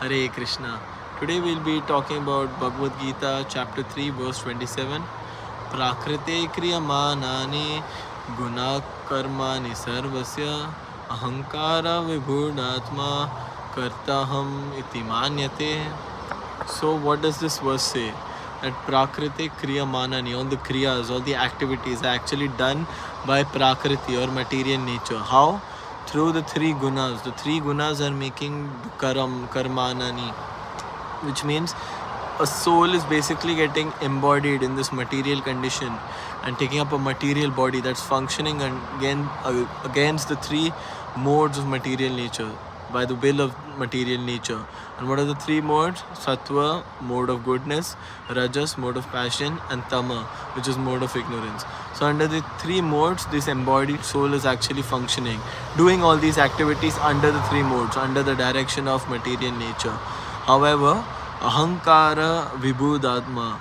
Hare Krishna. Today we'll be talking about Bhagavad Gita chapter 3 verse 27. Prakrite kriyamanani guna karmani sarvasya ahankara vibhudatma kartaham iti manyate. So what does this verse say? That Prakriti Kriyamanani, all the kriyas, all the activities are actually done by Prakriti or material nature. How? Through the three gunas. The three gunas are making karmanani, which means a soul is basically getting embodied in this material condition and taking up a material body that's functioning against the three modes of material nature by the will of material nature. And what are the three modes? Sattva, mode of goodness; Rajas, mode of passion; and Tama, which is mode of ignorance. So under the three modes, this embodied soul is actually functioning, doing all these activities under the three modes, under the direction of material nature. However, ahankara vibhudatma.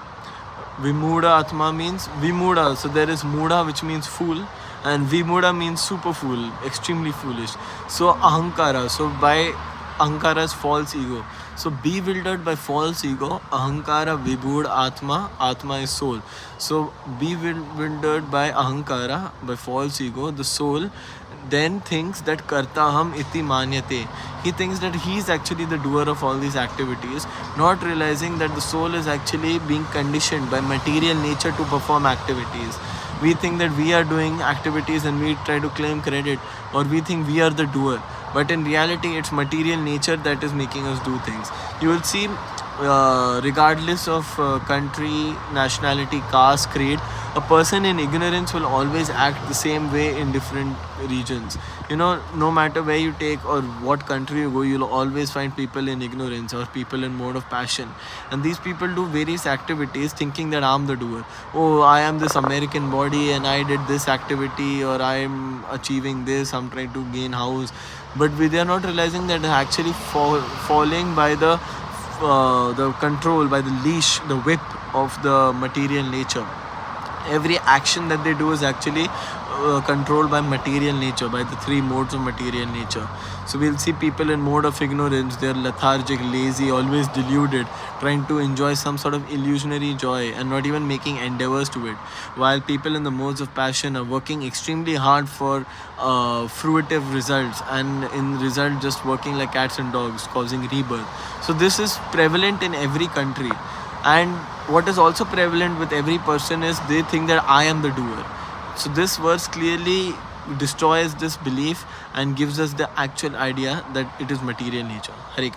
Vimuda atma means vimuda. So there is muda, which means fool, and vimuda means super fool, extremely foolish. So ahankara. So by ahankara is false ego. So bewildered by false ego, ahankara vibhud atma. Atma is soul. So bewildered by ahankara, by false ego, the soul then thinks that kartaham iti manyate. He thinks that he is actually the doer of all these activities, not realizing that the soul is actually being conditioned by material nature to perform activities. We think that we are doing activities and we try to claim credit, or we think we are the doer. But in reality, it's material nature that is making us do things. You will see, regardless of country, nationality, caste, creed, a person in ignorance will always act the same way in different regions. No matter where you take or what country you go, you'll always find people in ignorance or people in mode of passion. And these people do various activities thinking that I'm the doer. Oh, I am this American body and I did this activity, or I'm achieving this, I'm trying to gain house. But they are not realizing that they're actually falling by the control, by the leash, the whip of the material nature. Every action that they do is actually controlled by material nature, by the three modes of material nature. So we'll see people in mode of ignorance, they're lethargic, lazy, always deluded, trying to enjoy some sort of illusionary joy and not even making endeavors to it. While people in the modes of passion are working extremely hard for fruitive results, and in result just working like cats and dogs, causing rebirth. So this is prevalent in every country. And what is also prevalent with every person is they think that I am the doer. So this verse clearly destroys this belief and gives us the actual idea that it is material nature. Hare Krishna.